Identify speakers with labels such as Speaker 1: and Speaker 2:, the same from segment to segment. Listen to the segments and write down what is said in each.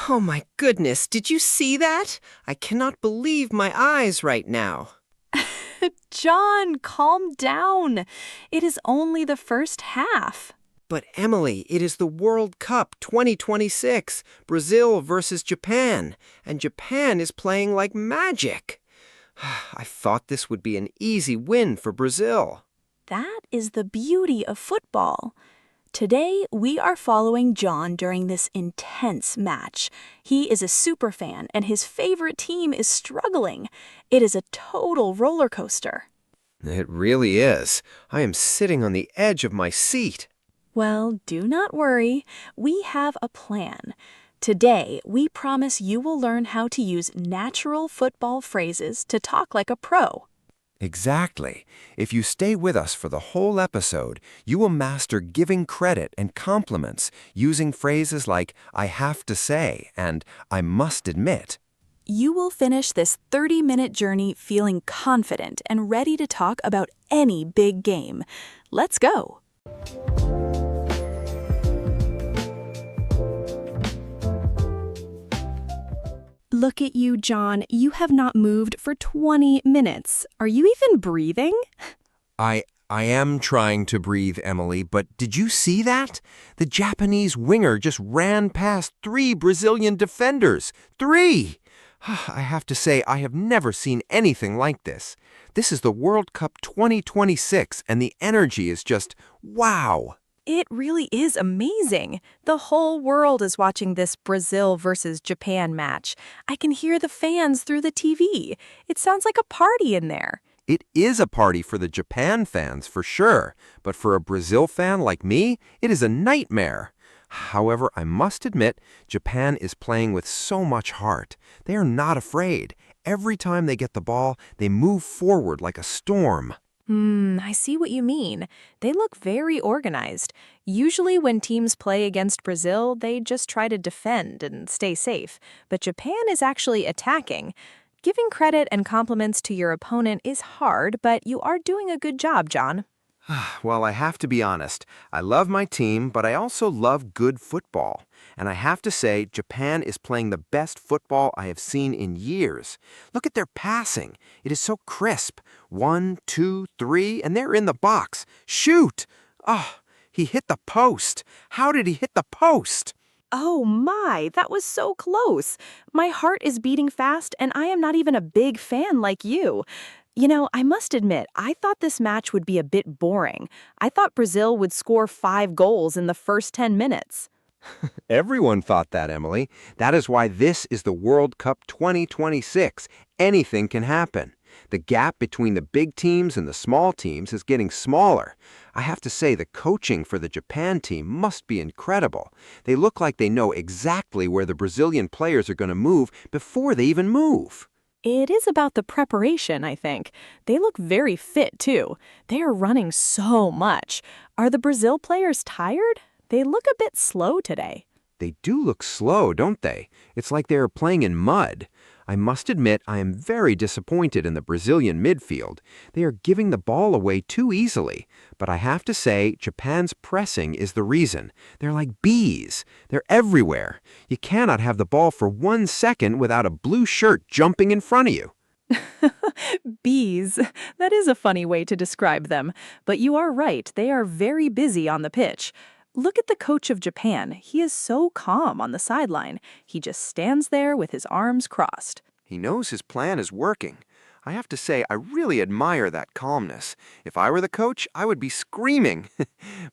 Speaker 1: Oh my goodness, did you see that? I cannot believe my eyes right now.
Speaker 2: John, calm down. It is only the first half.
Speaker 1: But Emily, it is the World Cup 2026, Brazil versus Japan, and Japan is playing like magic. I thought this would be an easy win for Brazil.
Speaker 2: That is the beauty of football. Today, we are following John during this intense match. He is a super fan, and his favorite team is struggling. It is a total roller coaster.
Speaker 1: It really is. I am sitting on the edge of my seat.
Speaker 2: Well, do not worry. We have a plan. Today, we promise you will learn how to use natural football phrases to talk like a pro.
Speaker 3: Exactly. If you stay with us for the whole episode, you will master giving credit and compliments using phrases like I have to say and I must admit.
Speaker 2: You will finish this 30-minute journey feeling confident and ready to talk about any big game. Let's go. Look at you, John. You have not moved for 20 minutes. Are you even breathing?
Speaker 3: I am trying to breathe, Emily, but did you see that? The Japanese winger just ran past 3 Brazilian defenders. 3! I have to say, I have never seen anything like this. This is the World Cup 2026, and the energy is just wow.
Speaker 2: It really is amazing. The whole world is watching this Brazil versus Japan match. I can hear the fans through the TV. It sounds like a party in there.
Speaker 3: It is a party for the Japan fans, for sure, but for a Brazil fan like me, it is a nightmare. However, I must admit, Japan is playing with so much heart. They are not afraid. Every time they get the ball, they move forward like a storm.
Speaker 2: I see what you mean. They look very organized. Usually when teams play against Brazil, they just try to defend and stay safe. But Japan is actually attacking. Giving credit and compliments to your opponent is hard, but you are doing a good job, John.
Speaker 3: Well, I have to be honest. I love my team, but I also love good football. And I have to say, Japan is playing the best football I have seen in years. Look at their passing. It is so crisp. 1, 2, 3, and they're in the box. Shoot! Oh, he hit the post. How did he hit the post?
Speaker 2: Oh my, that was so close. My heart is beating fast, and I am not even a big fan like you. You know, I must admit, I thought this match would be a bit boring. I thought Brazil would score 5 goals in the first 10 minutes.
Speaker 3: Everyone thought that, Emily. That is why this is the World Cup 2026. Anything can happen. The gap between the big teams and the small teams is getting smaller. I have to say the coaching for the Japan team must be incredible. They look like they know exactly where the Brazilian players are going to move before they even move.
Speaker 2: It is about the preparation, I think. They look very fit, too. They are running so much. Are the Brazil players tired? They look a bit slow today.
Speaker 3: They do look slow, don't they? It's like they are playing in mud. I must admit I am very disappointed in the Brazilian midfield. They are giving the ball away too easily. But I have to say, Japan's pressing is the reason. They're like bees. They're everywhere. You cannot have the ball for 1 second without a blue shirt jumping in front of you.
Speaker 2: Bees. That is a funny way to describe them. But you are right, they are very busy on the pitch. Look at the coach of Japan. He is so calm on the sideline. He just stands there with his arms crossed.
Speaker 3: He knows his plan is working. I have to say, I really admire that calmness. If I were the coach, I would be screaming.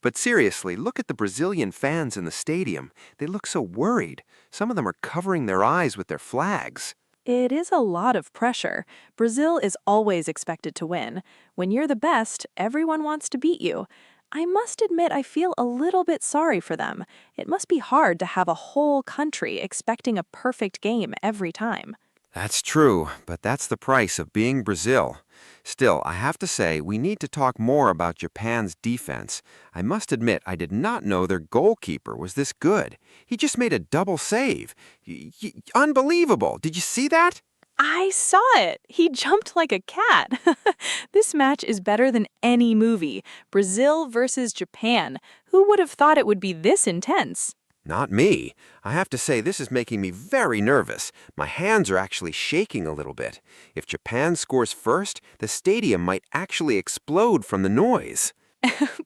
Speaker 3: But seriously, look at the Brazilian fans in the stadium. They look so worried. Some of them are covering their eyes with their flags.
Speaker 2: It is a lot of pressure. Brazil is always expected to win. When you're the best, everyone wants to beat you. I must admit I feel a little bit sorry for them. It must be hard to have a whole country expecting a perfect game every time.
Speaker 3: That's true, but that's the price of being Brazil. Still, I have to say, we need to talk more about Japan's defense. I must admit, I did not know their goalkeeper was this good. He just made a double save. Unbelievable! Did you see that?
Speaker 2: I saw it! He jumped like a cat. This match is better than any movie. Brazil versus Japan. Who would have thought it would be this intense?
Speaker 3: Not me. I have to say this is making me very nervous. My hands are actually shaking a little bit. If Japan scores first, the stadium might actually explode from the noise.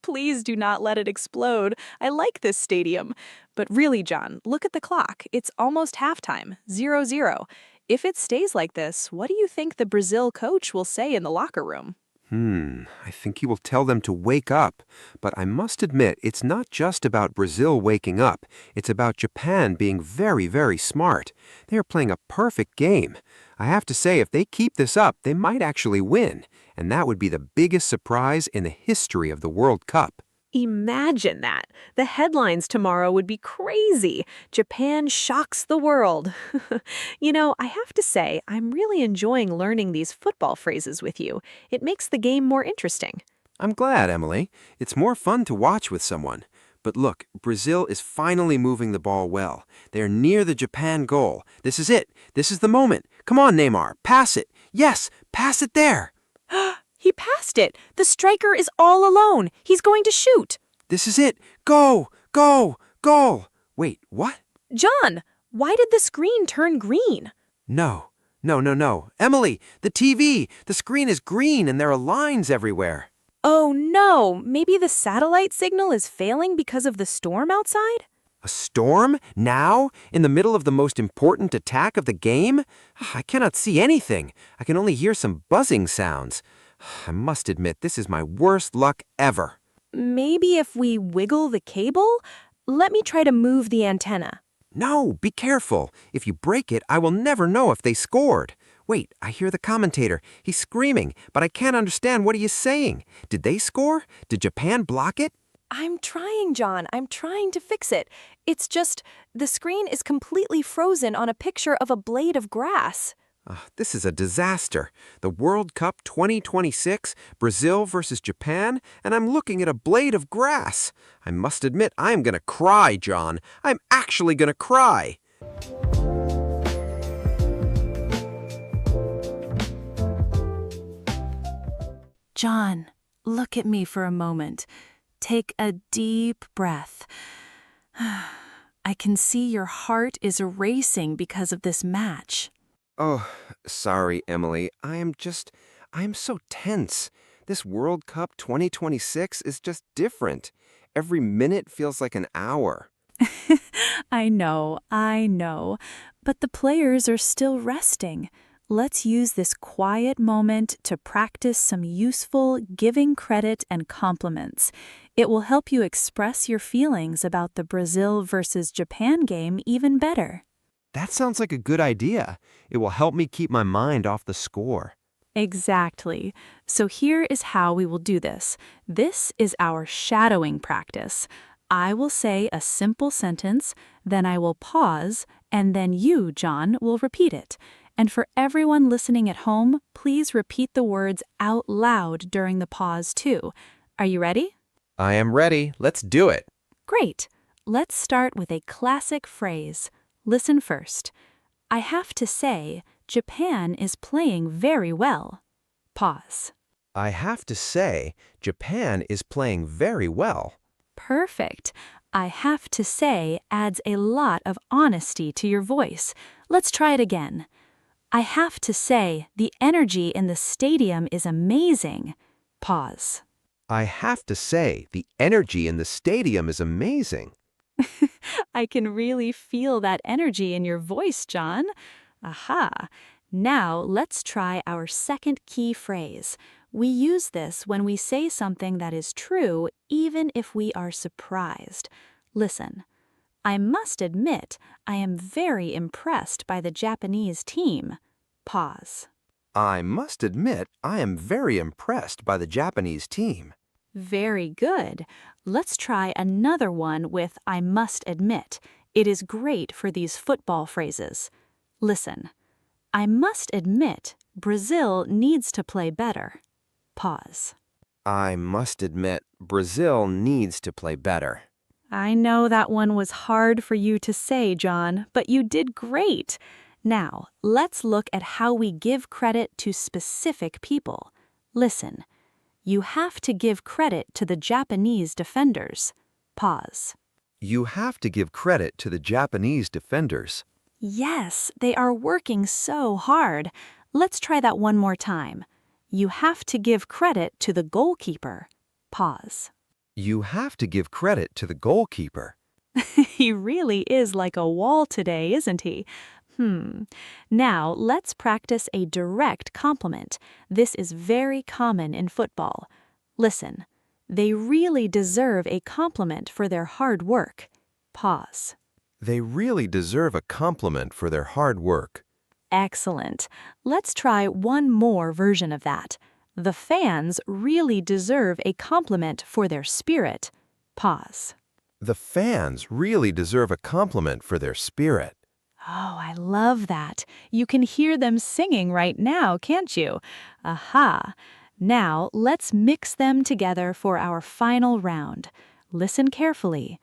Speaker 2: Please do not let it explode. I like this stadium. But really, John, look at the clock. It's almost halftime, 0-0. If it stays like this, what do you think the Brazil coach will say in the locker room?
Speaker 3: I think he will tell them to wake up. But I must admit, it's not just about Brazil waking up. It's about Japan being very, very smart. They are playing a perfect game. I have to say, if they keep this up, they might actually win. And that would be the biggest surprise in the history of the World Cup.
Speaker 2: Imagine that. The headlines tomorrow would be crazy. Japan shocks the world. I have to say, I'm really enjoying learning these football phrases with you. It makes the game more interesting.
Speaker 3: I'm glad, Emily. It's more fun to watch with someone. But look, Brazil is finally moving the ball well. They're near the Japan goal. This is it. This is the moment. Come on, Neymar. Pass it. Yes, pass it there.
Speaker 2: He passed it. The striker is all alone. He's going to shoot.
Speaker 3: This is it. Go, go, goal. Wait, what?
Speaker 2: John, why did the screen turn green?
Speaker 3: No. Emily, the TV. The screen is green and there are lines everywhere.
Speaker 2: Oh no, maybe the satellite signal is failing because of the storm outside?
Speaker 3: A storm? Now? In the middle of the most important attack of the game? I cannot see anything. I can only hear some buzzing sounds. I must admit, this is my worst luck ever.
Speaker 2: Maybe if we wiggle the cable? Let me try to move the antenna.
Speaker 3: No, be careful. If you break it, I will never know if they scored. Wait, I hear the commentator. He's screaming, but I can't understand what he is saying. Did they score? Did Japan block it?
Speaker 2: I'm trying, John. I'm trying to fix it. It's just the screen is completely frozen on a picture of a blade of grass.
Speaker 3: This is a disaster. The World Cup 2026, Brazil versus Japan, and I'm looking at a blade of grass. I must admit, I am going to cry, John. I'm actually going to cry.
Speaker 2: John, look at me for a moment. Take a deep breath. I can see your heart is racing because of this match.
Speaker 3: Oh, sorry, Emily. I am so tense. This World Cup 2026 is just different. Every minute feels like an hour.
Speaker 2: I know. But the players are still resting. Let's use this quiet moment to practice some useful giving credit and compliments. It will help you express your feelings about the Brazil versus Japan game even better.
Speaker 3: That sounds like a good idea. It will help me keep my mind off the score.
Speaker 2: Exactly. So here is how we will do this. This is our shadowing practice. I will say a simple sentence, then I will pause, and then you, John, will repeat it. And for everyone listening at home, please repeat the words out loud during the pause too. Are you ready?
Speaker 3: I am ready. Let's do it.
Speaker 2: Great. Let's start with a classic phrase. Listen first. I have to say, Japan is playing very well. Pause.
Speaker 3: I have to say, Japan is playing very well.
Speaker 2: Perfect. I have to say adds a lot of honesty to your voice. Let's try it again. I have to say, the energy in the stadium is amazing. Pause.
Speaker 3: I have to say, the energy in the stadium is amazing.
Speaker 2: I can really feel that energy in your voice, John. Aha. Now let's try our second key phrase. We use this when we say something that is true, even if we are surprised. Listen. I must admit, I am very impressed by the Japanese team. Pause.
Speaker 3: I must admit, I am very impressed by the Japanese team.
Speaker 2: Very good. Let's try another one with I must admit. It is great for these football phrases. Listen. I must admit, Brazil needs to play better. Pause.
Speaker 3: I must admit, Brazil needs to play better.
Speaker 2: I know that one was hard for you to say, John, but you did great. Now, let's look at how we give credit to specific people. Listen. You have to give credit to the Japanese defenders. Pause.
Speaker 3: You have to give credit to the Japanese defenders.
Speaker 4: Yes, they are working so hard. Let's try that one more time. You have to give credit to the goalkeeper. Pause.
Speaker 3: You have to give credit to the goalkeeper.
Speaker 4: He really is like a wall today, isn't he? Now, let's practice a direct compliment. This is very common in football. Listen. They really deserve a compliment for their hard work. Pause.
Speaker 3: They really deserve a compliment for their hard work.
Speaker 4: Excellent. Let's try one more version of that. The fans really deserve a compliment for their spirit. Pause.
Speaker 3: The fans really deserve a compliment for their spirit.
Speaker 4: Oh, I love that. You can hear them singing right now, can't you? Aha. Now, let's mix them together for our final round. Listen carefully.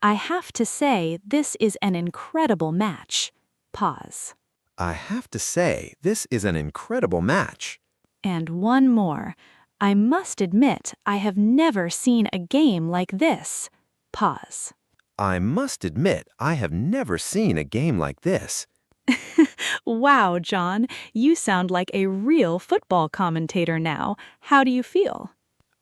Speaker 4: I have to say, this is an incredible match. Pause.
Speaker 3: I have to say, this is an incredible match.
Speaker 4: And one more. I must admit, I have never seen a game like this. Pause.
Speaker 3: I must admit, I have never seen a game like this.
Speaker 4: Wow, John, you sound like a real football commentator now. How do you feel?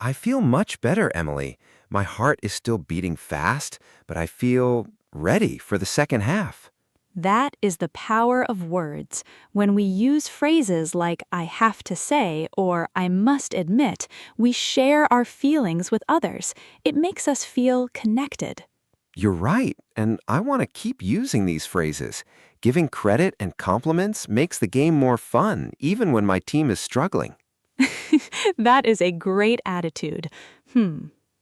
Speaker 3: I feel much better, Emily. My heart is still beating fast, but I feel ready for the second half.
Speaker 4: That is the power of words. When we use phrases like I have to say or I must admit, we share our feelings with others. It makes us feel connected.
Speaker 3: You're right, and I want to keep using these phrases. Giving credit and compliments makes the game more fun, even when my team is struggling.
Speaker 4: That is a great attitude.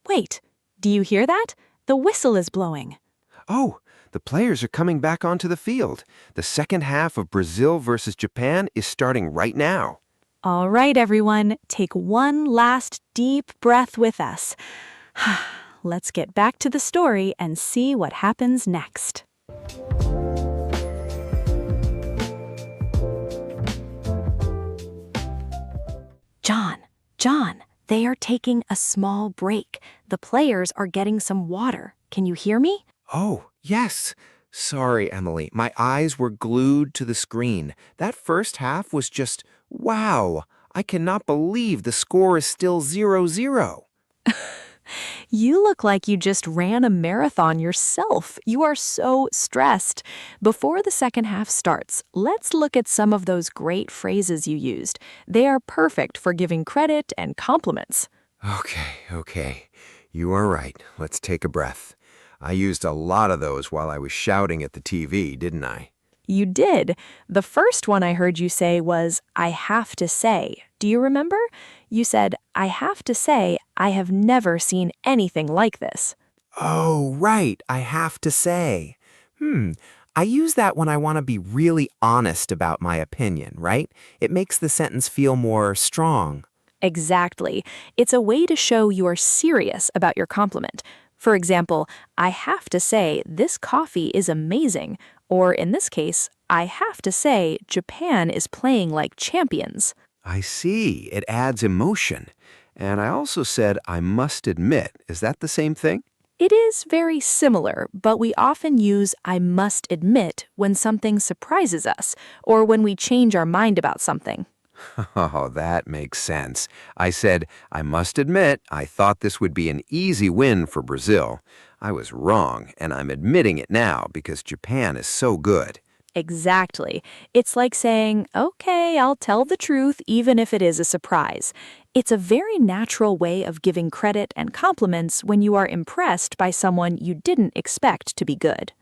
Speaker 4: Wait, do you hear that? The whistle is blowing.
Speaker 3: Oh, the players are coming back onto the field. The second half of Brazil versus Japan is starting right now.
Speaker 4: All right, everyone, take one last deep breath with us. Let's get back to the story and see what happens next. John, they are taking a small break. The players are getting some water. Can you hear me?
Speaker 1: Oh, yes. Sorry, Emily. My eyes were glued to the screen. That first half was just, wow. I cannot believe the score is still 0-0.
Speaker 2: You look like you just ran a marathon yourself. You are so stressed. Before the second half starts, let's look at some of those great phrases you used. They are perfect for giving credit and compliments.
Speaker 3: Okay. You are right. Let's take a breath. I used a lot of those while I was shouting at the TV, didn't I?
Speaker 2: You did. The first one I heard you say was, I have to say. Do you remember? You said, I have to say, I have never seen anything like this.
Speaker 1: Oh, right. I have to say. I use that when I want to be really honest about my opinion, right? It makes the sentence feel more strong.
Speaker 2: Exactly. It's a way to show you are serious about your compliment. For example, I have to say, this coffee is amazing. Or in this case, I have to say, Japan is playing like champions.
Speaker 3: I see. It adds emotion. And I also said, I must admit. Is that the same thing?
Speaker 2: It is very similar, but we often use I must admit when something surprises us or when we change our mind about something.
Speaker 3: Oh, that makes sense. I said, I must admit, I thought this would be an easy win for Brazil. I was wrong, and I'm admitting it now because Japan is so good.
Speaker 2: Exactly. It's like saying, okay, I'll tell the truth even if it is a surprise. It's a very natural way of giving credit and compliments when you are impressed by someone you didn't expect to be good.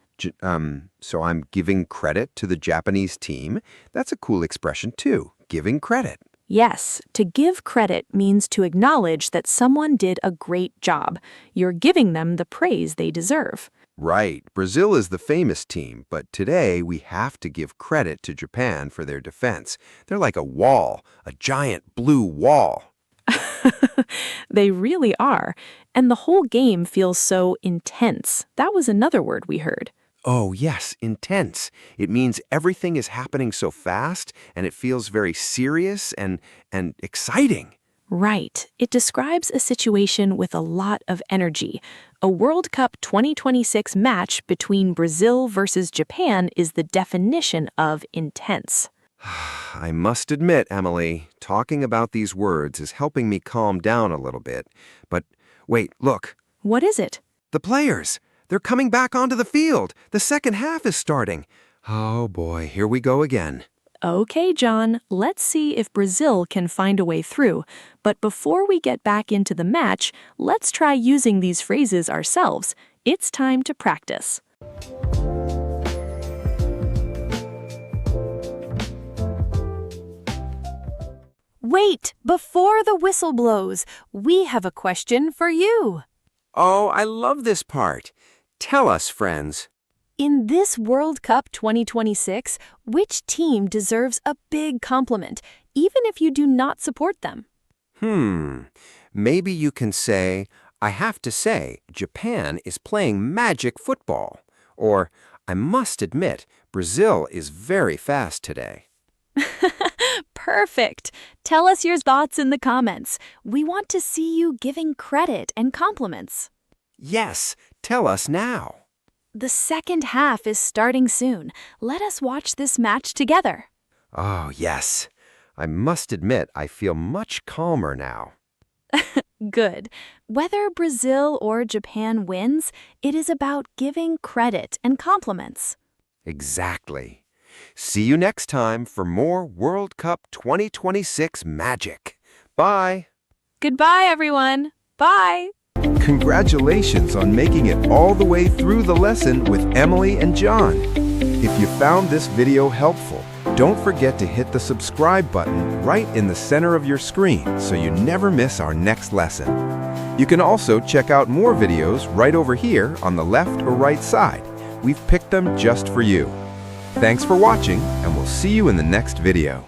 Speaker 3: So I'm giving credit to the Japanese team. That's a cool expression too, giving credit.
Speaker 2: Yes, to give credit means to acknowledge that someone did a great job. You're giving them the praise they deserve.
Speaker 3: Right. Brazil is the famous team, but today we have to give credit to Japan for their defense. They're like a wall, a giant blue wall.
Speaker 2: They really are. And the whole game feels so intense. That was another word we heard.
Speaker 3: Oh, yes, intense. It means everything is happening so fast, and it feels very serious and exciting.
Speaker 2: Right. It describes a situation with a lot of energy. A World Cup 2026 match between Brazil versus Japan is the definition of intense.
Speaker 3: I must admit, Emily, talking about these words is helping me calm down a little bit. But wait, look.
Speaker 2: What is it?
Speaker 3: The players. They're coming back onto the field. The second half is starting. Oh boy, here we go again.
Speaker 2: Okay, John, let's see if Brazil can find a way through. But before we get back into the match, let's try using these phrases ourselves. It's time to practice. Wait, before the whistle blows, we have a question for you.
Speaker 3: Oh, I love this part. Tell us, friends.
Speaker 2: In this World Cup 2026, which team deserves a big compliment, even if you do not support them?
Speaker 3: Maybe you can say, I have to say, Japan is playing magic football. Or, I must admit, Brazil is very fast today.
Speaker 2: Perfect. Tell us your thoughts in the comments. We want to see you giving credit and compliments.
Speaker 3: Yes, tell us now.
Speaker 2: The second half is starting soon. Let us watch this match together.
Speaker 3: Oh, yes. I must admit, I feel much calmer now.
Speaker 2: Good. Whether Brazil or Japan wins, it is about giving credit and compliments.
Speaker 3: Exactly. See you next time for more World Cup 2026 magic. Bye.
Speaker 2: Goodbye, everyone. Bye.
Speaker 3: Congratulations on making it all the way through the lesson with Emily and John. If you found this video helpful, don't forget to hit the subscribe button right in the center of your screen so you never miss our next lesson. You can also check out more videos right over here on the left or right side. We've picked them just for you. Thanks for watching, and we'll see you in the next video.